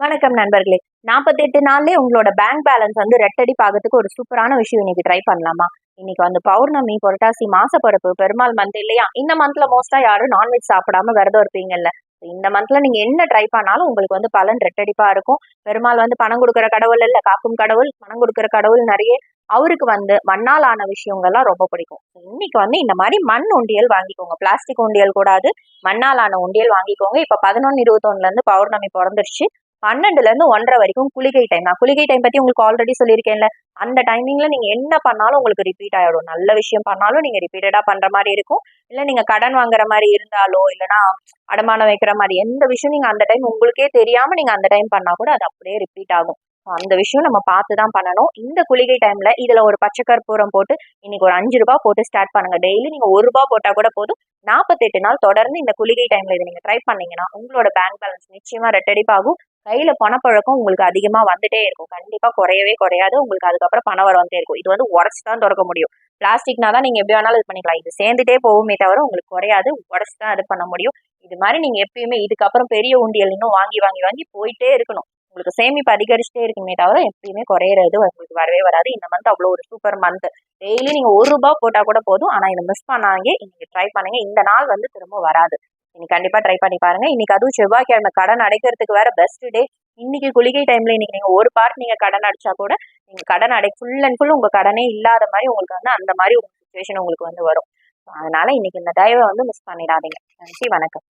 வணக்கம் நண்பர்களே. 48 நாள்லயே உங்களோட பேங்க் பேலன்ஸ் வந்து ரெட்டடிப்பாகறதுக்கு ஒரு சூப்பரான விஷயம் இன்னைக்கு ட்ரை பண்ணலாமா? இன்னைக்கு வந்து பௌர்ணமி, புரட்டாசி மாசப்பிறப்பு, பெருமாள் மந்த் இல்லையா? இந்த மந்த்ல மோஸ்ட்டா யாரும் நான்வெஜ் சாப்பிடாம விரதம் இருப்பீங்கல்ல. இந்த மந்த்ல நீங்க என்ன ட்ரை பண்ணாலும் உங்களுக்கு வந்து பலன் ரெட்டடிப்பா இருக்கும். பெருமாள் வந்து பணம் குடுக்குற கடவுள் இல்ல, காக்கும் கடவுள், பணம் குடுக்குற கடவுள் நெறைய. அவருக்கு வந்து மண்ணால் ஆன விஷயங்கள்லாம் ரொம்ப பிடிக்கும். இன்னைக்கு வந்து இந்த மாரி மண் உண்டியல் வாங்கிக்கோங்க. பிளாஸ்டிக் உண்டியல் கூடாது. மண்ணால் ஆன உண்டியல் வாங்கிக்கோங்க. இப்ப 11:21 இருந்து பௌர்ணமி பொறந்துருச்சு. 12ல இருந்து 1:30 வரைக்கும் குளிகை டைம். நான் குளிகை டைம் பத்தி உங்களுக்கு ஆல்ரெடி சொல்லியிருக்கேன்ல. அந்த டைமிங்ல நீங்க என்ன பண்ணாலும் உங்களுக்கு ரிப்பீட் ஆயிடும். நல்ல விஷயம் பண்ணாலும் நீங்க ரிப்பீட்டடா பண்ற மாரி இருக்கும். இல்ல நீங்க கடன் வாங்குற மாரி இருந்தாலோ, இல்லன்னா அடமானம் வைக்கிற மாரி எந்த விஷயம் நீங்க அந்த டைம் உங்களுக்கே தெரியாம நீங்க அந்த டைம் பண்ணா கூட அது அப்படியே ரிப்பீட் ஆகும். அந்த விஷயம் நம்ம பார்த்து தான் பண்ணணும். இந்த குளிகை டைம்ல இதுல ஒரு பச்சை கற்பூரம் போட்டு இன்னைக்கு ஒரு ₹5 போட்டு ஸ்டார்ட் பண்ணுங்க. டெய்லி நீங்க ₹1 போட்டா கூட போதும். 48 நாள் தொடர்ந்து இந்த குளிகை டைம்ல இத நீங்க ட்ரை பண்ணீங்கன்னா, உங்களோட பேங்க் பேலன்ஸ் நிச்சயமா ரெட்டடிப்பாகும். கையில பணப்பழக்கம் உங்களுக்கு அதிகமா வந்துட்டே இருக்கும். கண்டிப்பா குறையவே குறையாது. உங்களுக்கு அதுக்கப்புறம் பணம் வர வந்துட்டே இருக்கும். இது வந்து உடைச்சு தான் தொறக்க முடியும். பிளாஸ்டிக்னா தான் நீங்க எப்படி வேணாலும் இது பண்ணிக்கலாம். இது சேர்ந்துட்டே போகுமே தவிர உங்களுக்கு குறையாது. உடைச்சு தான் இது பண்ண முடியும். இது மாரி நீங்க எப்பயுமே இதுக்கப்புறம் பெரிய உண்டியல் இன்னும் வாங்கி, வாங்கி, வாங்கி போயிட்டே இருக்கணும். உங்களுக்கு சேமிப்பு அதிகரிச்சுட்டே இருக்குமே தவிர எப்பயுமே குறையிறது உங்களுக்கு வரவே வராது. இந்த மந்த் அவ்வளோ ஒரு சூப்பர் மந்த். டெய்லி நீங்க ₹1 போட்டா கூட போதும். ஆனா இத மிஸ் பண்ணாதீங்க. இன்னைக்கு ட்ரை பண்ணுங்க. இந்த நாள் வந்து திரும்ப வராது. இன்னைக்கு கண்டிப்பா ட்ரை பண்ணி பாருங்க. இன்னைக்கு அதுவும் செவ்வாய்க்கிழமை கடன் அடைக்கிறதுக்கு வேற பெஸ்ட் டே. இன்னைக்கு குளிகை டைம்ல இன்னைக்கு நீங்க ஒரு பார்ட் நீங்க கடன் அடைச்சா கூட நீங்க கடன் ஃபுல் அண்ட் ஃபுல் உங்க கடனே இல்லாத மாதிரி உங்களுக்கு வந்து அந்த மாதிரி ஒரு சுச்சுவேஷன் உங்களுக்கு வந்து வரும். அதனால இன்னைக்கு இந்த தயவை வந்து மிஸ் பண்ணிடாதீங்க. நன்றி, வணக்கம்.